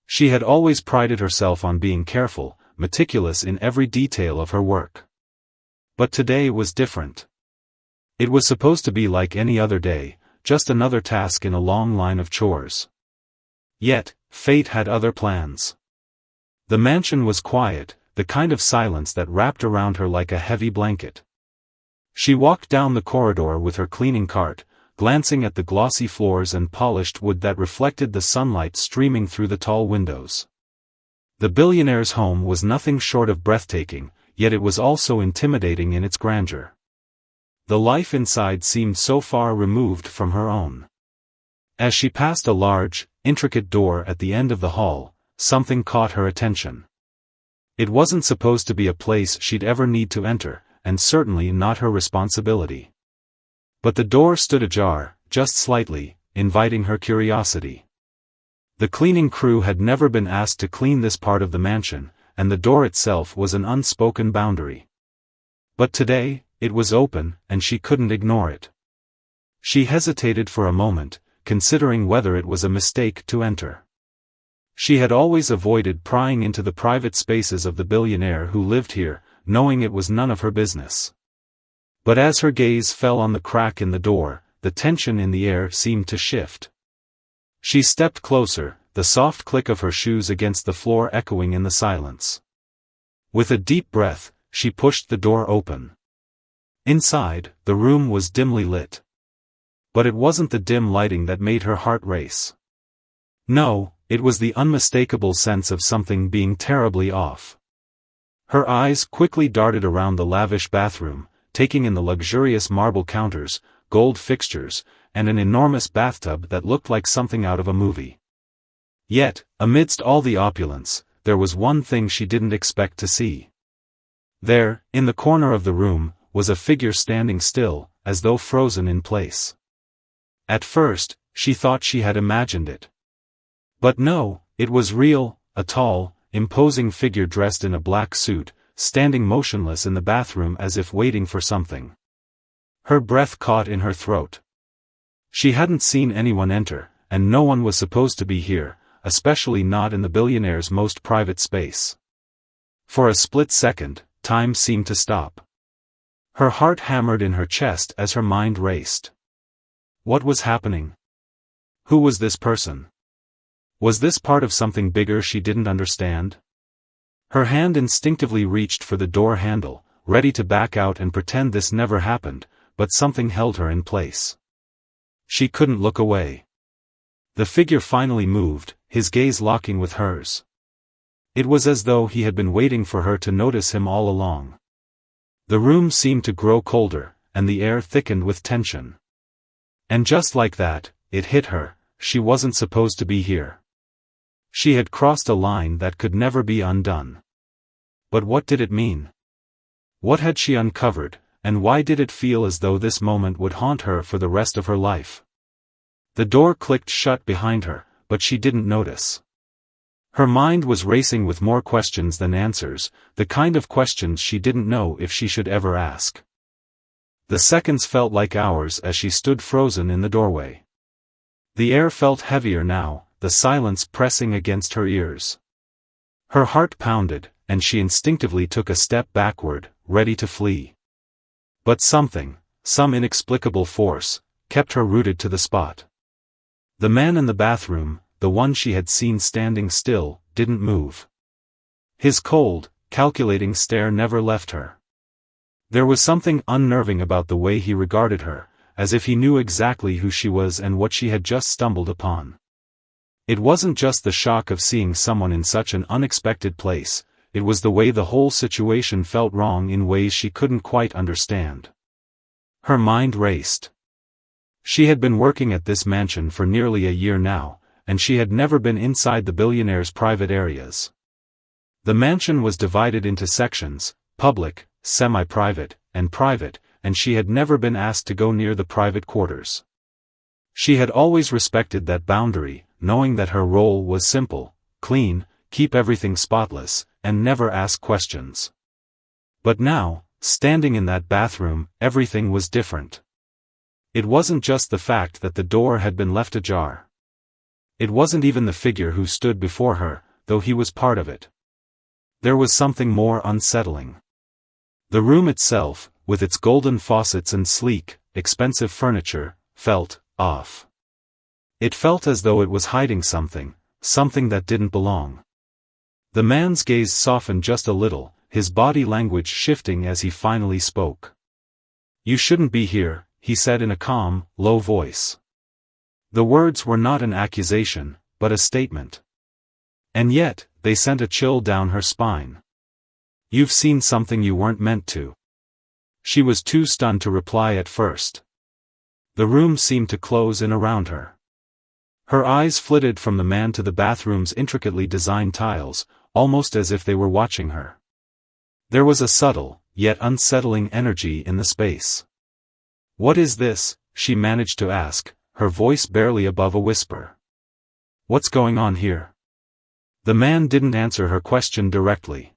She had always prided herself on being careful, meticulous in every detail of her work. But today was different. It was supposed to be like any other day, just another task in a long line of chores. Yet, fate had other plans. The mansion was quiet, the kind of silence that wrapped around her like a heavy blanket. She walked down the corridor with her cleaning cart, glancing at the glossy floors and polished wood that reflected the sunlight streaming through the tall windows. The billionaire's home was nothing short of breathtaking, yet it was also intimidating in its grandeur. The life inside seemed so far removed from her own. As she passed a large, intricate door at the end of the hall, something caught her attention. It wasn't supposed to be a place she'd ever need to enter, and certainly not her responsibility. But the door stood ajar, just slightly, inviting her curiosity. The cleaning crew had never been asked to clean this part of the mansion, and the door itself was an unspoken boundary. But today, it was open, and she couldn't ignore it. She hesitated for a moment, considering whether it was a mistake to enter. She had always avoided prying into the private spaces of the billionaire who lived here, knowing it was none of her business. But as her gaze fell on the crack in the door, the tension in the air seemed to shift. She stepped closer, the soft click of her shoes against the floor echoing in the silence. With a deep breath, she pushed the door open. Inside, the room was dimly lit. But it wasn't the dim lighting that made her heart race. No, it was the unmistakable sense of something being terribly off. Her eyes quickly darted around the lavish bathroom, taking in the luxurious marble counters, gold fixtures, and an enormous bathtub that looked like something out of a movie. Yet, amidst all the opulence, there was one thing she didn't expect to see. There, in the corner of the room, was a figure standing still, as though frozen in place. At first, she thought she had imagined it. But no, it was real, a tall, imposing figure dressed in a black suit, standing motionless in the bathroom as if waiting for something. Her breath caught in her throat. She hadn't seen anyone enter, and no one was supposed to be here, especially not in the billionaire's most private space. For a split second, time seemed to stop. Her heart hammered in her chest as her mind raced. What was happening? Who was this person? Was this part of something bigger she didn't understand? Her hand instinctively reached for the door handle, ready to back out and pretend this never happened, but something held her in place. She couldn't look away. The figure finally moved, his gaze locking with hers. It was as though he had been waiting for her to notice him all along. The room seemed to grow colder, and the air thickened with tension. And just like that, it hit her, she wasn't supposed to be here. She had crossed a line that could never be undone. But what did it mean? What had she uncovered, and why did it feel as though this moment would haunt her for the rest of her life? The door clicked shut behind her, but she didn't notice. Her mind was racing with more questions than answers, the kind of questions she didn't know if she should ever ask. The seconds felt like hours as she stood frozen in the doorway. The air felt heavier now, the silence pressing against her ears. Her heart pounded, and she instinctively took a step backward, ready to flee. But something, some inexplicable force, kept her rooted to the spot. The man in the bathroom, the one she had seen standing still, didn't move. His cold, calculating stare never left her. There was something unnerving about the way he regarded her, as if he knew exactly who she was and what she had just stumbled upon. It wasn't just the shock of seeing someone in such an unexpected place, it was the way the whole situation felt wrong in ways she couldn't quite understand. Her mind raced. She had been working at this mansion for nearly a year now, and she had never been inside the billionaire's private areas. The mansion was divided into sections, public, semi-private, and private, and she had never been asked to go near the private quarters. She had always respected that boundary, knowing that her role was simple, clean, keep everything spotless, and never ask questions. But now, standing in that bathroom, everything was different. It wasn't just the fact that the door had been left ajar. It wasn't even the figure who stood before her, though he was part of it. There was something more unsettling. The room itself, with its golden faucets and sleek, expensive furniture, felt off. It felt as though it was hiding something that didn't belong. The man's gaze softened just a little, his body language shifting as he finally spoke. "You shouldn't be here," he said in a calm, low voice. The words were not an accusation, but a statement. And yet, they sent a chill down her spine. "You've seen something you weren't meant to." She was too stunned to reply at first. The room seemed to close in around her. Her eyes flitted from the man to the bathroom's intricately designed tiles, almost as if they were watching her. There was a subtle, yet unsettling energy in the space. "What is this?" she managed to ask, her voice barely above a whisper. "What's going on here?" The man didn't answer her question directly.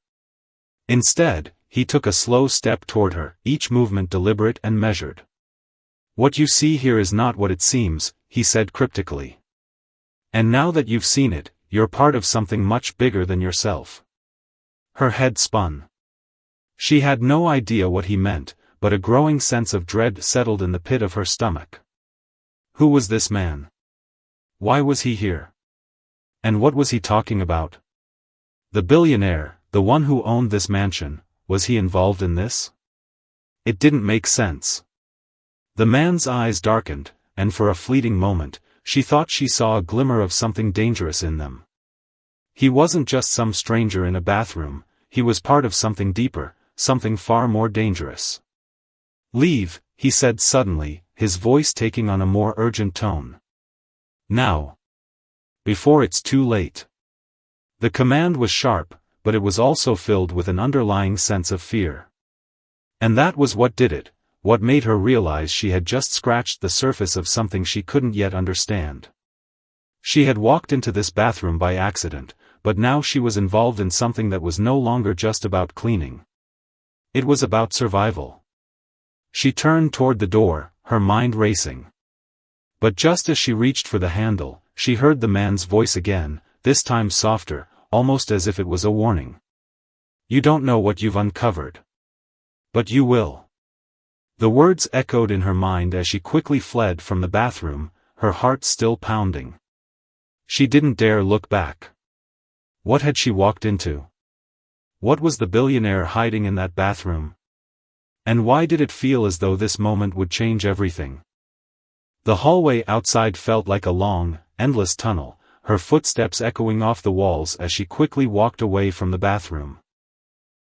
Instead, he took a slow step toward her, each movement deliberate and measured. "What you see here is not what it seems," he said cryptically. "And now that you've seen it, you're part of something much bigger than yourself." Her head spun. She had no idea what he meant, but a growing sense of dread settled in the pit of her stomach. Who was this man? Why was he here? And what was he talking about? The billionaire, the one who owned this mansion, was he involved in this? It didn't make sense. The man's eyes darkened, and for a fleeting moment, she thought she saw a glimmer of something dangerous in them. He wasn't just some stranger in a bathroom, he was part of something deeper, something far more dangerous. "Leave," he said suddenly, his voice taking on a more urgent tone. "Now. Before it's too late." The command was sharp, but it was also filled with an underlying sense of fear. And that was what did it, what made her realize she had just scratched the surface of something she couldn't yet understand. She had walked into this bathroom by accident, but now she was involved in something that was no longer just about cleaning. It was about survival. She turned toward the door, her mind racing. But just as she reached for the handle, she heard the man's voice again, this time softer, almost as if it was a warning. "You don't know what you've uncovered. But you will." The words echoed in her mind as she quickly fled from the bathroom, her heart still pounding. She didn't dare look back. What had she walked into? What was the billionaire hiding in that bathroom? And why did it feel as though this moment would change everything? The hallway outside felt like a long, endless tunnel, her footsteps echoing off the walls as she quickly walked away from the bathroom.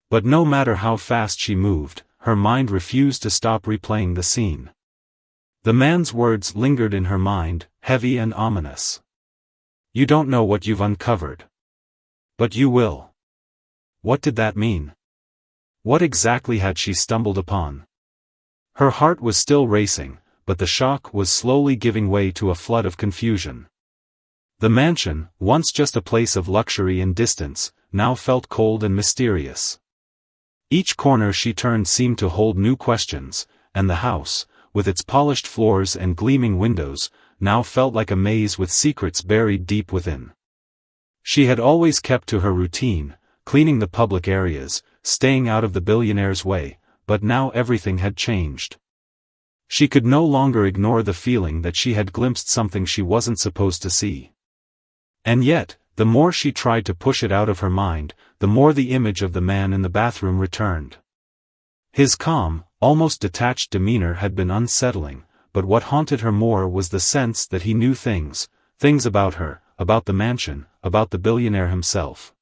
But no matter how fast she moved, her mind refused to stop replaying the scene. The man's words lingered in her mind, heavy and ominous. "You don't know what you've uncovered. But you will." What did that mean? What exactly had she stumbled upon? Her heart was still racing, but the shock was slowly giving way to a flood of confusion. The mansion, once just a place of luxury and distance, now felt cold and mysterious. Each corner she turned seemed to hold new questions, and the house, with its polished floors and gleaming windows, now felt like a maze with secrets buried deep within. She had always kept to her routine, cleaning the public areas, staying out of the billionaire's way, but now everything had changed. She could no longer ignore the feeling that she had glimpsed something she wasn't supposed to see. And yet, the more she tried to push it out of her mind, the more the image of the man in the bathroom returned. His calm, almost detached demeanor had been unsettling, but what haunted her more was the sense that he knew things about her, about the mansion, about the billionaire himself.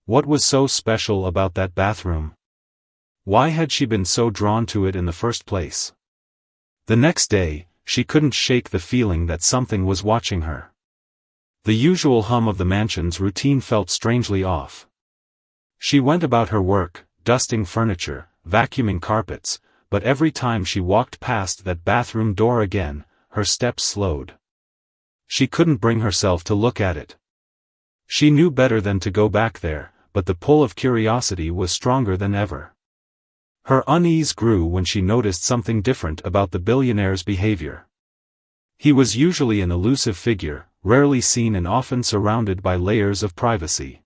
What was so special about that bathroom? Why had she been so drawn to it in the first place? The next day, she couldn't shake the feeling that something was watching her. The usual hum of the mansion's routine felt strangely off. She went about her work, dusting furniture, vacuuming carpets, but every time she walked past that bathroom door again, her steps slowed. She couldn't bring herself to look at it. She knew better than to go back there, but the pull of curiosity was stronger than ever. Her unease grew when she noticed something different about the billionaire's behavior. He was usually an elusive figure, rarely seen and often surrounded by layers of privacy.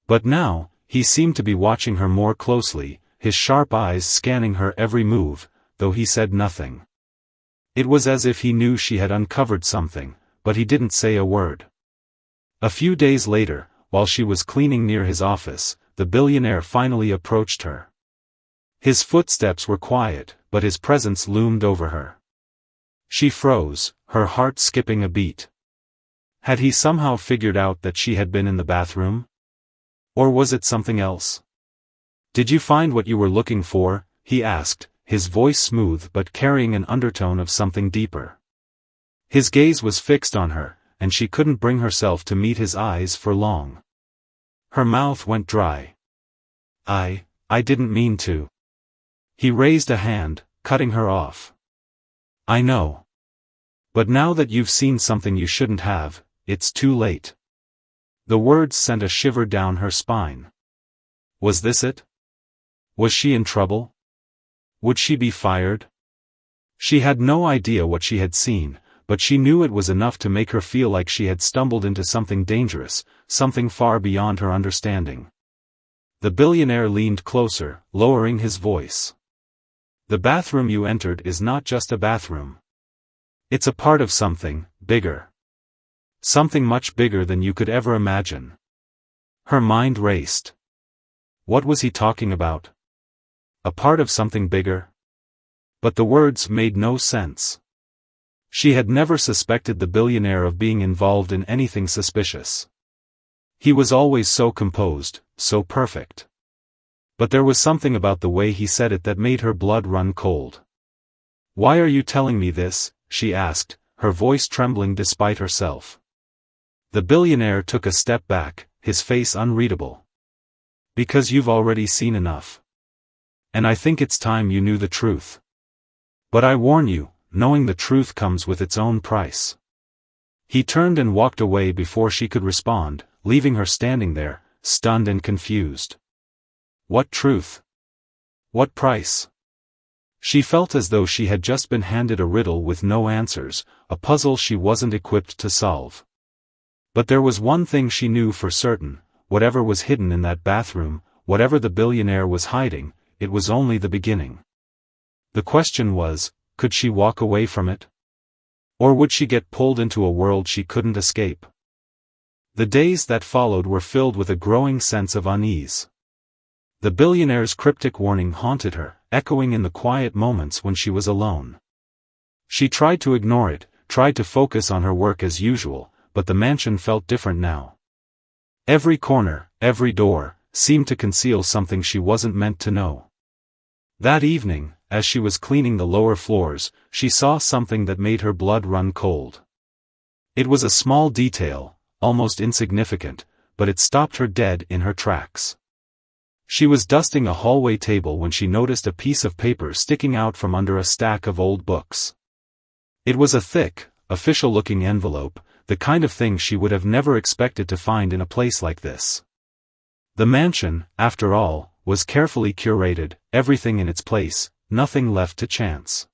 But now, he seemed to be watching her more closely, his sharp eyes scanning her every move, though he said nothing. It was as if he knew she had uncovered something, but he didn't say a word. A few days later, while she was cleaning near his office, the billionaire finally approached her. His footsteps were quiet, but his presence loomed over her. She froze, her heart skipping a beat. Had he somehow figured out that she had been in the bathroom? Or was it something else? "Did you find what you were looking for?" he asked, his voice smooth but carrying an undertone of something deeper. His gaze was fixed on her, and she couldn't bring herself to meet his eyes for long. Her mouth went dry. I didn't mean to." He raised a hand, cutting her off. "I know. But now that you've seen something you shouldn't have, it's too late." The words sent a shiver down her spine. Was this it? Was she in trouble? Would she be fired? She had no idea what she had seen, but she knew it was enough to make her feel like she had stumbled into something dangerous, something far beyond her understanding. The billionaire leaned closer, lowering his voice. "The bathroom you entered is not just a bathroom. It's a part of something bigger. Something much bigger than you could ever imagine." Her mind raced. What was he talking about? A part of something bigger? But the words made no sense. She had never suspected the billionaire of being involved in anything suspicious. He was always so composed, so perfect. But there was something about the way he said it that made her blood run cold. "Why are you telling me this?" she asked, her voice trembling despite herself. The billionaire took a step back, his face unreadable. "Because you've already seen enough. And I think it's time you knew the truth. But I warn you, knowing the truth comes with its own price." He turned and walked away before she could respond, leaving her standing there, stunned and confused. What truth? What price? She felt as though she had just been handed a riddle with no answers, a puzzle she wasn't equipped to solve. But there was one thing she knew for certain: whatever was hidden in that bathroom, whatever the billionaire was hiding, it was only the beginning. The question was, could she walk away from it? Or would she get pulled into a world she couldn't escape? The days that followed were filled with a growing sense of unease. The billionaire's cryptic warning haunted her, echoing in the quiet moments when she was alone. She tried to ignore it, tried to focus on her work as usual, but the mansion felt different now. Every corner, every door, seemed to conceal something she wasn't meant to know. That evening, as she was cleaning the lower floors, she saw something that made her blood run cold. It was a small detail, almost insignificant, but it stopped her dead in her tracks. She was dusting a hallway table when she noticed a piece of paper sticking out from under a stack of old books. It was a thick, official-looking envelope, the kind of thing she would have never expected to find in a place like this. The mansion, after all, was carefully curated, everything in its place, nothing left to chance.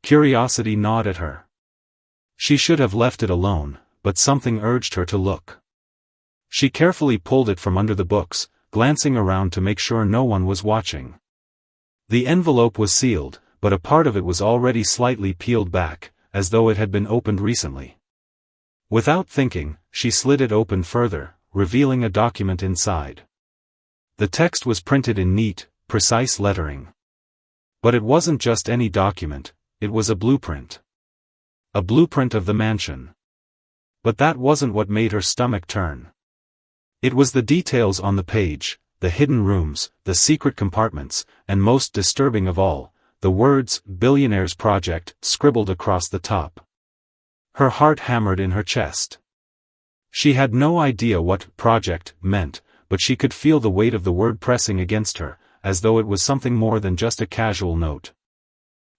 Curiosity gnawed at her. She should have left it alone, but something urged her to look. She carefully pulled it from under the books, glancing around to make sure no one was watching. The envelope was sealed, but a part of it was already slightly peeled back, as though it had been opened recently. Without thinking, she slid it open further, revealing a document inside. The text was printed in neat, precise lettering. But it wasn't just any document, it was a blueprint. A blueprint of the mansion. But that wasn't what made her stomach turn. It was the details on the page, the hidden rooms, the secret compartments, and most disturbing of all, the words "Billionaire's Project" scribbled across the top. Her heart hammered in her chest. She had no idea what "project" meant, but she could feel the weight of the word pressing against her, as though it was something more than just a casual note.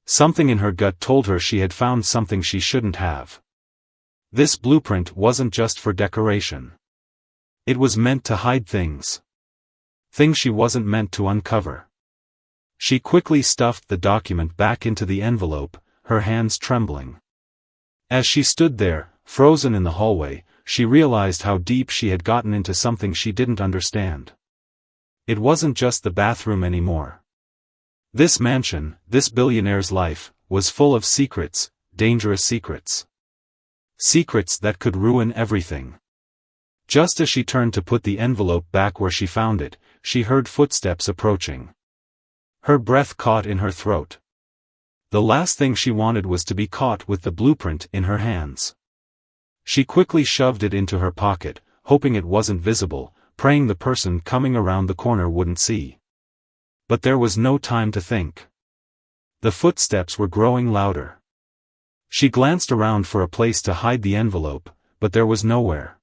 Something in her gut told her she had found something she shouldn't have. This blueprint wasn't just for decoration. It was meant to hide things. Things she wasn't meant to uncover. She quickly stuffed the document back into the envelope, her hands trembling. As she stood there, frozen in the hallway, she realized how deep she had gotten into something she didn't understand. It wasn't just the bathroom anymore. This mansion, this billionaire's life, was full of secrets, dangerous secrets. Secrets that could ruin everything. Just as she turned to put the envelope back where she found it, she heard footsteps approaching. Her breath caught in her throat. The last thing she wanted was to be caught with the blueprint in her hands. She quickly shoved it into her pocket, hoping it wasn't visible, praying the person coming around the corner wouldn't see. But there was no time to think. The footsteps were growing louder. She glanced around for a place to hide the envelope, but there was nowhere.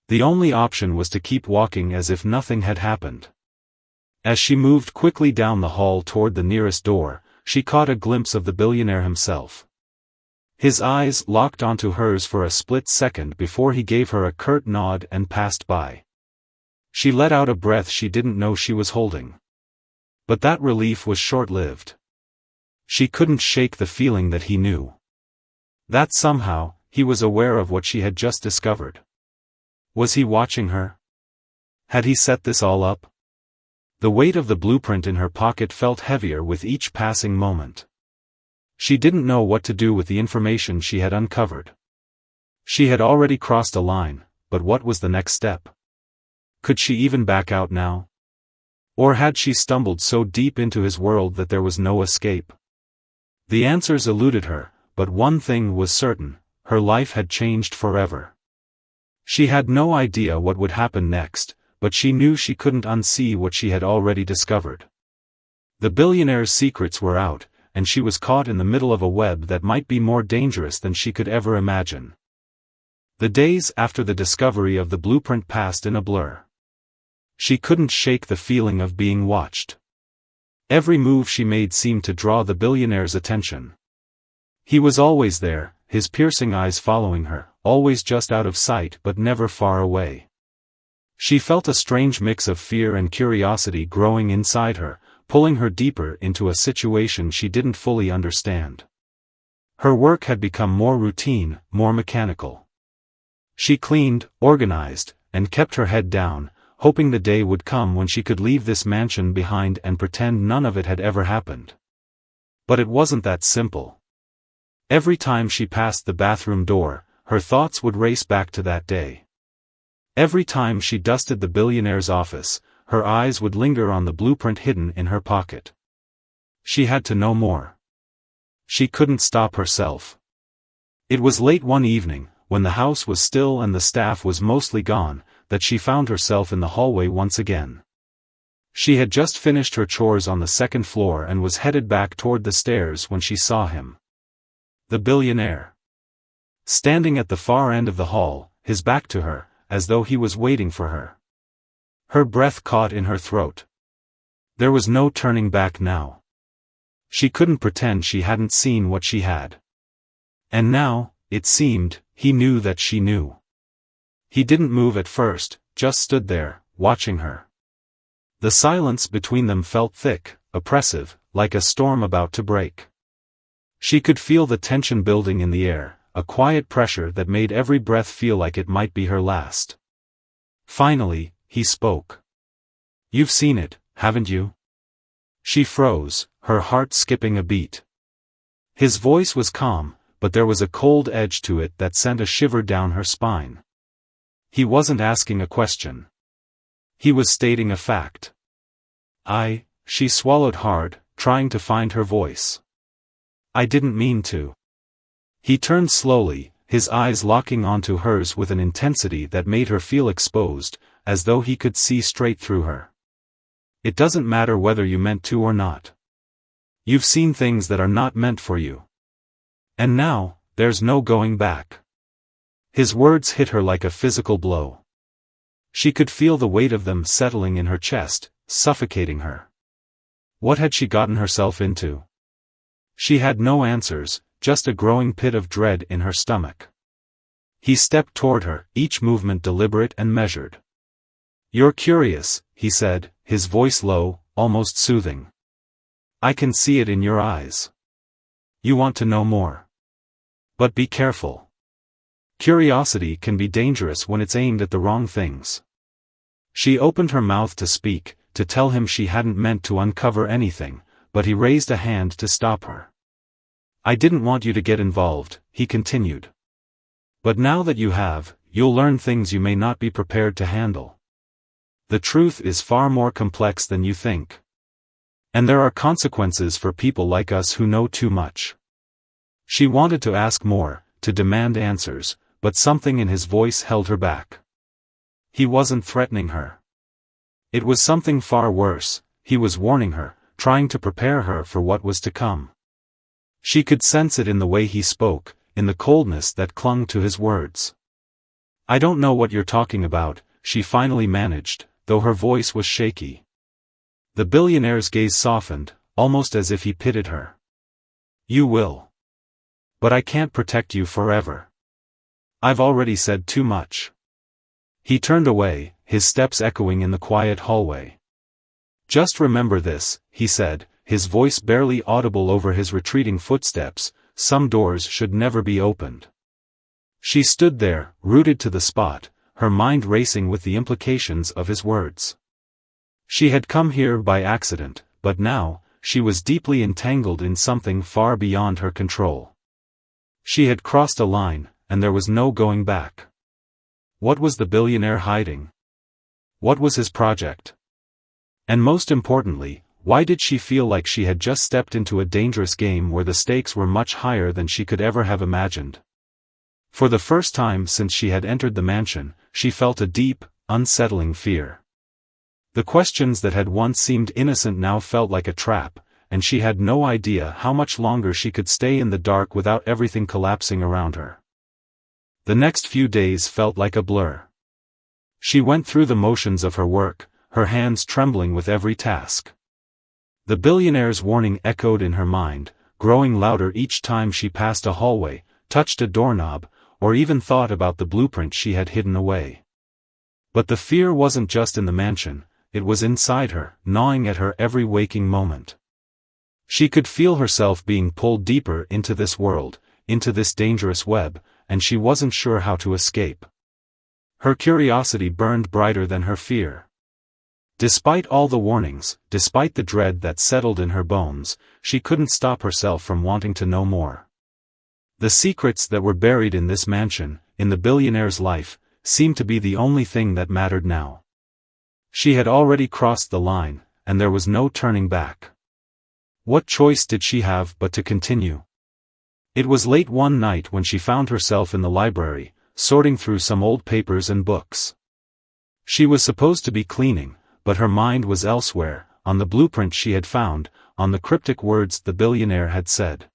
The only option was to keep walking as if nothing had happened. As she moved quickly down the hall toward the nearest door, she caught a glimpse of the billionaire himself. His eyes locked onto hers for a split second before he gave her a curt nod and passed by. She let out a breath she didn't know she was holding. But that relief was short-lived. She couldn't shake the feeling that he knew. That somehow, he was aware of what she had just discovered. Was he watching her? Had he set this all up? The weight of the blueprint in her pocket felt heavier with each passing moment. She didn't know what to do with the information she had uncovered. She had already crossed a line, but what was the next step? Could she even back out now? Or had she stumbled so deep into his world that there was no escape? The answers eluded her, but one thing was certain, her life had changed forever. She had no idea what would happen next, but she knew she couldn't unsee what she had already discovered. The billionaire's secrets were out, and she was caught in the middle of a web that might be more dangerous than she could ever imagine. The days after the discovery of the blueprint passed in a blur. She couldn't shake the feeling of being watched. Every move she made seemed to draw the billionaire's attention. He was always there, his piercing eyes following her, always just out of sight but never far away. She felt a strange mix of fear and curiosity growing inside her, pulling her deeper into a situation she didn't fully understand. Her work had become more routine, more mechanical. She cleaned, organized, and kept her head down, hoping the day would come when she could leave this mansion behind and pretend none of it had ever happened. But it wasn't that simple. Every time she passed the bathroom door, her thoughts would race back to that day. Every time she dusted the billionaire's office, her eyes would linger on the blueprint hidden in her pocket. She had to know more. She couldn't stop herself. It was late one evening, when the house was still and the staff was mostly gone, that she found herself in the hallway once again. She had just finished her chores on the second floor and was headed back toward the stairs when she saw him. The billionaire. Standing at the far end of the hall, his back to her, as though he was waiting for her. Her breath caught in her throat. There was no turning back now. She couldn't pretend she hadn't seen what she had. And now, it seemed, he knew that she knew. He didn't move at first, just stood there, watching her. The silence between them felt thick, oppressive, like a storm about to break. She could feel the tension building in the air, a quiet pressure that made every breath feel like it might be her last. Finally, he spoke. "You've seen it, haven't you?" She froze, her heart skipping a beat. His voice was calm, but there was a cold edge to it that sent a shiver down her spine. He wasn't asking a question. He was stating a fact. She swallowed hard, trying to find her voice. "I didn't mean to." He turned slowly, his eyes locking onto hers with an intensity that made her feel exposed, as though he could see straight through her. "It doesn't matter whether you meant to or not. You've seen things that are not meant for you. And now, there's no going back." His words hit her like a physical blow. She could feel the weight of them settling in her chest, suffocating her. What had she gotten herself into? She had no answers, just a growing pit of dread in her stomach. He stepped toward her, each movement deliberate and measured. "You're curious," he said, his voice low, almost soothing. "I can see it in your eyes. You want to know more. But be careful. Curiosity can be dangerous when it's aimed at the wrong things. She opened her mouth to speak, to tell him she hadn't meant to uncover anything, but he raised a hand to stop her. "I didn't want you to get involved," he continued. "But now that you have, you'll learn things you may not be prepared to handle. The truth is far more complex than you think. And there are consequences for people like us who know too much." She wanted to ask more, to demand answers, but something in his voice held her back. He wasn't threatening her. It was something far worse. He was warning her, trying to prepare her for what was to come. She could sense it in the way he spoke, in the coldness that clung to his words. "I don't know what you're talking about," she finally managed, though her voice was shaky. The billionaire's gaze softened, almost as if he pitied her. "You will. But I can't protect you forever. I've already said too much." He turned away, his steps echoing in the quiet hallway. "Just remember this," he said, his voice barely audible over his retreating footsteps, "some doors should never be opened." She stood there, rooted to the spot, her mind racing with the implications of his words. She had come here by accident, but now, she was deeply entangled in something far beyond her control. She had crossed a line, and there was no going back. What was the billionaire hiding? What was his project? And most importantly, why did she feel like she had just stepped into a dangerous game where the stakes were much higher than she could ever have imagined? For the first time since she had entered the mansion, she felt a deep, unsettling fear. The questions that had once seemed innocent now felt like a trap, and she had no idea how much longer she could stay in the dark without everything collapsing around her. The next few days felt like a blur. She went through the motions of her work, her hands trembling with every task. The billionaire's warning echoed in her mind, growing louder each time she passed a hallway, touched a doorknob, or even thought about the blueprint she had hidden away. But the fear wasn't just in the mansion, it was inside her, gnawing at her every waking moment. She could feel herself being pulled deeper into this world, into this dangerous web, and she wasn't sure how to escape. Her curiosity burned brighter than her fear. Despite all the warnings, despite the dread that settled in her bones, she couldn't stop herself from wanting to know more. The secrets that were buried in this mansion, in the billionaire's life, seemed to be the only thing that mattered now. She had already crossed the line, and there was no turning back. What choice did she have but to continue? It was late one night when she found herself in the library, sorting through some old papers and books. She was supposed to be cleaning, but her mind was elsewhere, on the blueprint she had found, on the cryptic words the billionaire had said.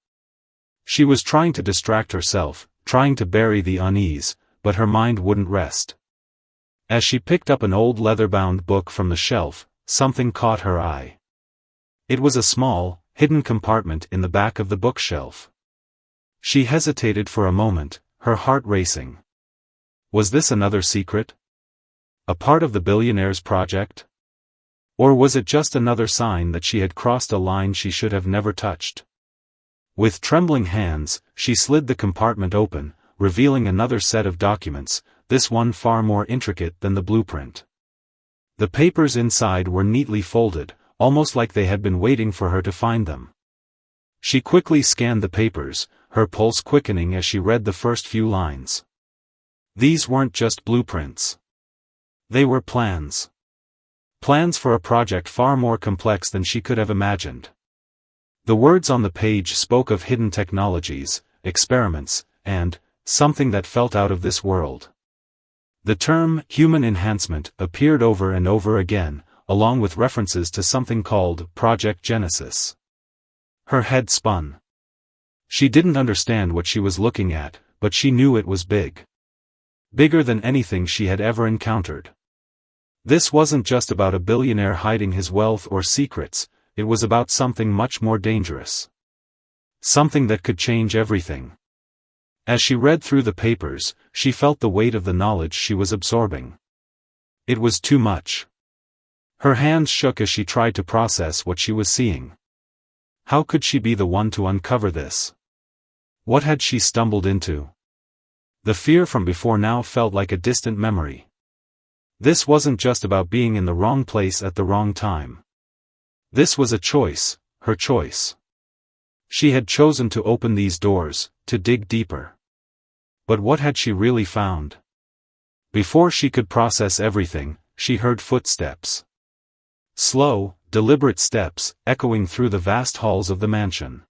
She was trying to distract herself, trying to bury the unease, but her mind wouldn't rest. As she picked up an old leather-bound book from the shelf, something caught her eye. It was a small, hidden compartment in the back of the bookshelf. She hesitated for a moment, her heart racing. Was this another secret? A part of the billionaire's project? Or was it just another sign that she had crossed a line she should have never touched? With trembling hands, she slid the compartment open, revealing another set of documents, this one far more intricate than the blueprint. The papers inside were neatly folded, almost like they had been waiting for her to find them. She quickly scanned the papers, her pulse quickening as she read the first few lines. These weren't just blueprints. They were plans. Plans for a project far more complex than she could have imagined. The words on the page spoke of hidden technologies, experiments, and something that felt out of this world. The term human enhancement appeared over and over again, along with references to something called Project Genesis. Her head spun. She didn't understand what she was looking at, but she knew it was big. Bigger than anything she had ever encountered. This wasn't just about a billionaire hiding his wealth or secrets, it was about something much more dangerous. Something that could change everything. As she read through the papers, she felt the weight of the knowledge she was absorbing. It was too much. Her hands shook as she tried to process what she was seeing. How could she be the one to uncover this? What had she stumbled into? The fear from before now felt like a distant memory. This wasn't just about being in the wrong place at the wrong time. This was a choice, her choice. She had chosen to open these doors, to dig deeper. But what had she really found? Before she could process everything, she heard footsteps. Slow, deliberate steps, echoing through the vast halls of the mansion.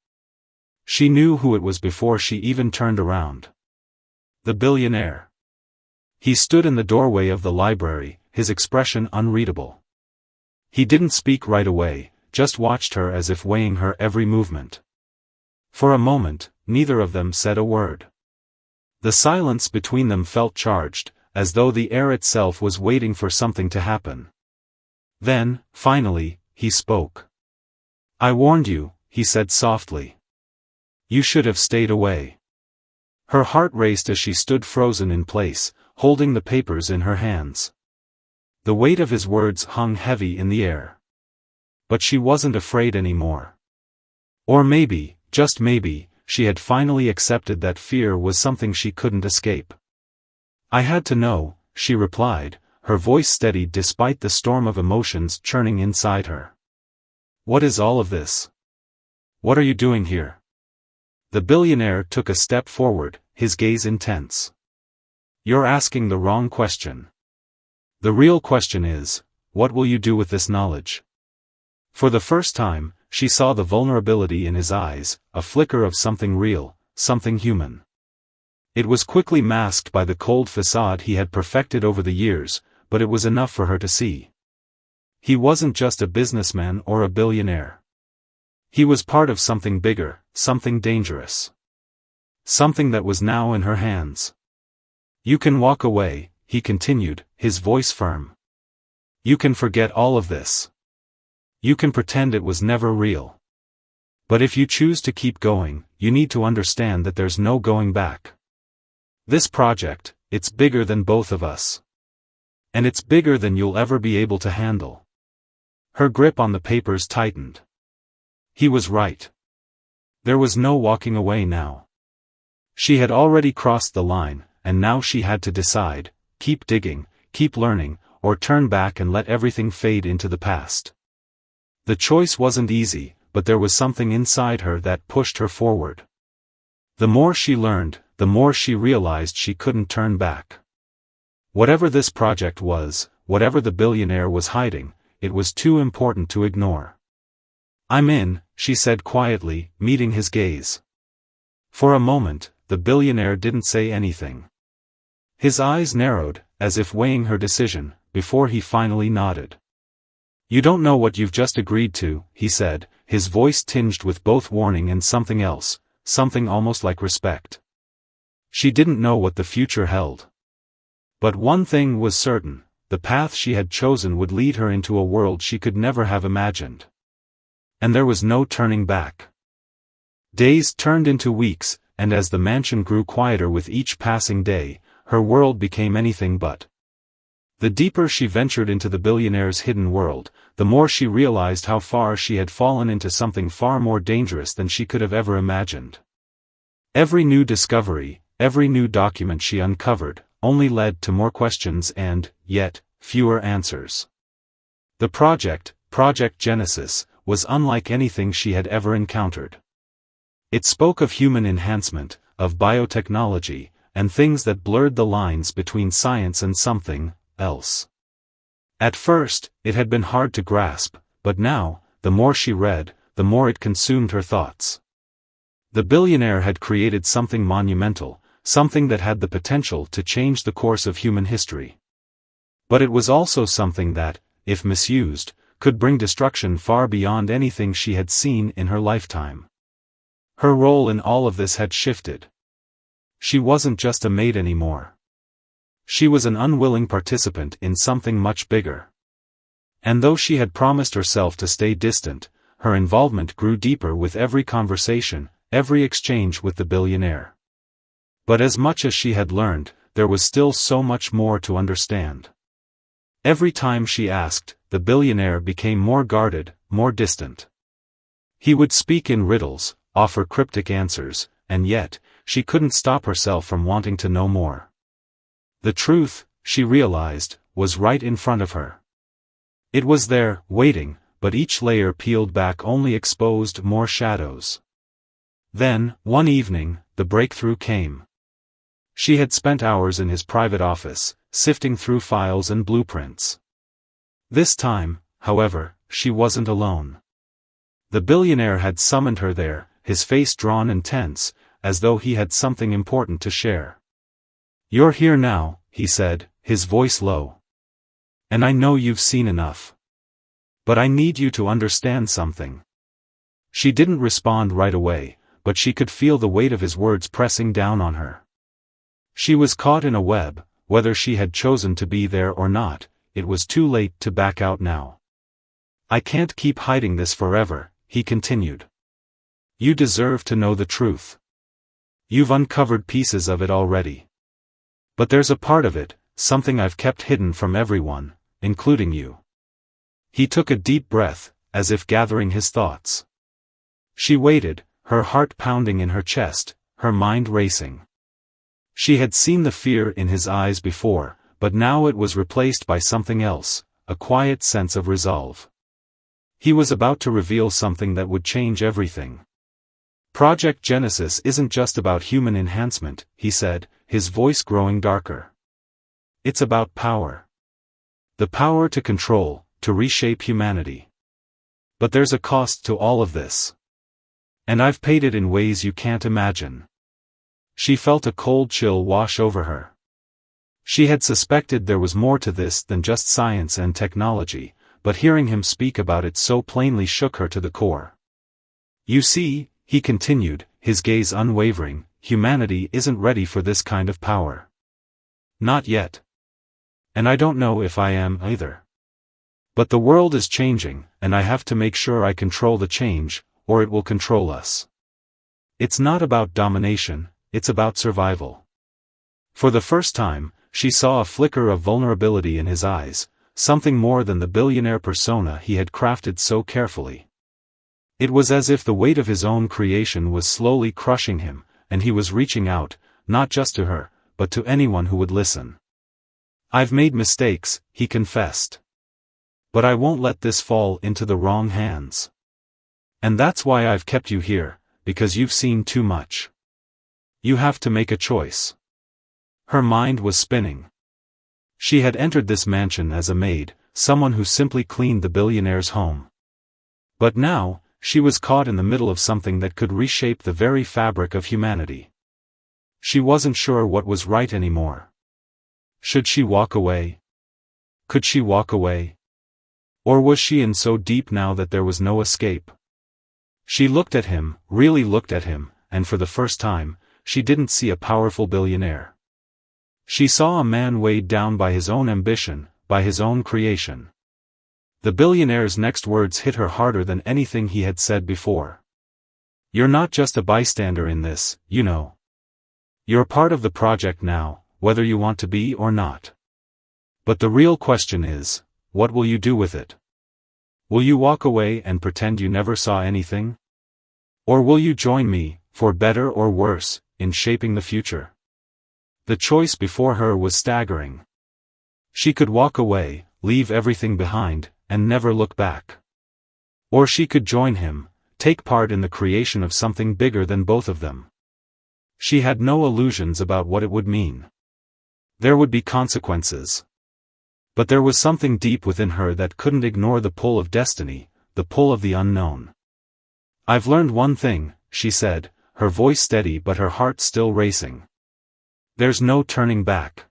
She knew who it was before she even turned around. The billionaire. He stood in the doorway of the library, his expression unreadable. He didn't speak right away, just watched her as if weighing her every movement. For a moment, neither of them said a word. The silence between them felt charged, as though the air itself was waiting for something to happen. Then, finally, he spoke. "I warned you," he said softly. "You should have stayed away." Her heart raced as she stood frozen in place, holding the papers in her hands. The weight of his words hung heavy in the air. But she wasn't afraid anymore. Or maybe, just maybe, she had finally accepted that fear was something she couldn't escape. "I had to know," she replied, her voice steady despite the storm of emotions churning inside her. "What is all of this? What are you doing here?" The billionaire took a step forward, his gaze intense. "You're asking the wrong question. The real question is, what will you do with this knowledge?" For the first time, she saw the vulnerability in his eyes, a flicker of something real, something human. It was quickly masked by the cold facade he had perfected over the years, but it was enough for her to see. He wasn't just a businessman or a billionaire. He was part of something bigger, something dangerous. Something that was now in her hands. "You can walk away," he continued, his voice firm. "You can forget all of this. You can pretend it was never real. But if you choose to keep going, you need to understand that there's no going back. This project, it's bigger than both of us. And it's bigger than you'll ever be able to handle." Her grip on the papers tightened. He was right. There was no walking away now. She had already crossed the line, and now she had to decide, keep digging, keep learning, or turn back and let everything fade into the past. The choice wasn't easy, but there was something inside her that pushed her forward. The more she learned, the more she realized she couldn't turn back. Whatever this project was, whatever the billionaire was hiding, it was too important to ignore. "I'm in," she said quietly, meeting his gaze. For a moment, the billionaire didn't say anything. His eyes narrowed, as if weighing her decision, before he finally nodded. "You don't know what you've just agreed to," he said, his voice tinged with both warning and something else, something almost like respect. She didn't know what the future held. But one thing was certain, the path she had chosen would lead her into a world she could never have imagined. And there was no turning back. Days turned into weeks, and as the mansion grew quieter with each passing day, her world became anything but. The deeper she ventured into the billionaire's hidden world, the more she realized how far she had fallen into something far more dangerous than she could have ever imagined. Every new discovery, every new document she uncovered, only led to more questions and, yet, fewer answers. The project, Project Genesis, was unlike anything she had ever encountered. It spoke of human enhancement, of biotechnology, and things that blurred the lines between science and something else. At first, it had been hard to grasp, but now, the more she read, the more it consumed her thoughts. The billionaire had created something monumental, something that had the potential to change the course of human history. But it was also something that, if misused, could bring destruction far beyond anything she had seen in her lifetime. Her role in all of this had shifted. She wasn't just a maid anymore. She was an unwilling participant in something much bigger. And though she had promised herself to stay distant, her involvement grew deeper with every conversation, every exchange with the billionaire. But as much as she had learned, there was still so much more to understand. Every time she asked, the billionaire became more guarded, more distant. He would speak in riddles, offer cryptic answers, and yet, she couldn't stop herself from wanting to know more. The truth, she realized, was right in front of her. It was there, waiting, but each layer peeled back only exposed more shadows. Then, one evening, the breakthrough came. She had spent hours in his private office, sifting through files and blueprints. This time, however, she wasn't alone. The billionaire had summoned her there, his face drawn and tense, as though he had something important to share. "You're here now," he said, his voice low. "And I know you've seen enough. But I need you to understand something." She didn't respond right away, but she could feel the weight of his words pressing down on her. She was caught in a web, whether she had chosen to be there or not. It was too late to back out now. "I can't keep hiding this forever," he continued. "You deserve to know the truth. You've uncovered pieces of it already. But there's a part of it, something I've kept hidden from everyone, including you." He took a deep breath, as if gathering his thoughts. She waited, her heart pounding in her chest, her mind racing. She had seen the fear in his eyes before, but now it was replaced by something else, a quiet sense of resolve. He was about to reveal something that would change everything. "Project Genesis isn't just about human enhancement," he said, his voice growing darker. "It's about power. The power to control, to reshape humanity. But there's a cost to all of this. And I've paid it in ways you can't imagine." She felt a cold chill wash over her. She had suspected there was more to this than just science and technology, but hearing him speak about it so plainly shook her to the core. "You see," he continued, his gaze unwavering, "humanity isn't ready for this kind of power. Not yet. And I don't know if I am either. But the world is changing, and I have to make sure I control the change, or it will control us. It's not about domination, it's about survival." For the first time, she saw a flicker of vulnerability in his eyes, something more than the billionaire persona he had crafted so carefully. It was as if the weight of his own creation was slowly crushing him, and he was reaching out, not just to her, but to anyone who would listen. "I've made mistakes," he confessed. "But I won't let this fall into the wrong hands. And that's why I've kept you here, because you've seen too much. You have to make a choice." Her mind was spinning. She had entered this mansion as a maid, someone who simply cleaned the billionaire's home. But now, she was caught in the middle of something that could reshape the very fabric of humanity. She wasn't sure what was right anymore. Should she walk away? Could she walk away? Or was she in so deep now that there was no escape? She looked at him, really looked at him, and for the first time, she didn't see a powerful billionaire. She saw a man weighed down by his own ambition, by his own creation. The billionaire's next words hit her harder than anything he had said before. "You're not just a bystander in this, you know. You're part of the project now, whether you want to be or not. But the real question is, what will you do with it? Will you walk away and pretend you never saw anything? Or will you join me, for better or worse, in shaping the future?" The choice before her was staggering. She could walk away, leave everything behind, and never look back. Or she could join him, take part in the creation of something bigger than both of them. She had no illusions about what it would mean. There would be consequences. But there was something deep within her that couldn't ignore the pull of destiny, the pull of the unknown. "I've learned one thing," she said, her voice steady but her heart still racing. "There's no turning back.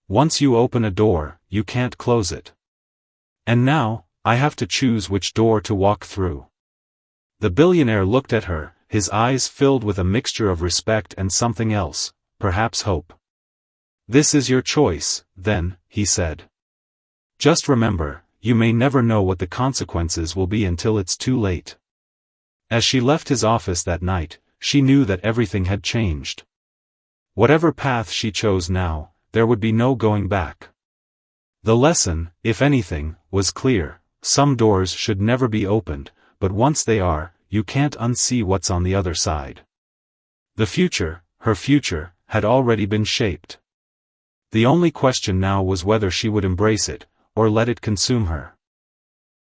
Once you open a door, you can't close it. And now, I have to choose which door to walk through." The billionaire looked at her, his eyes filled with a mixture of respect and something else, perhaps hope. "This is your choice, then," he said. "Just remember, you may never know what the consequences will be until it's too late." As she left his office that night, she knew that everything had changed. Whatever path she chose now, there would be no going back. The lesson, if anything, was clear: some doors should never be opened, but once they are, you can't unsee what's on the other side. The future, her future, had already been shaped. The only question now was whether she would embrace it, or let it consume her.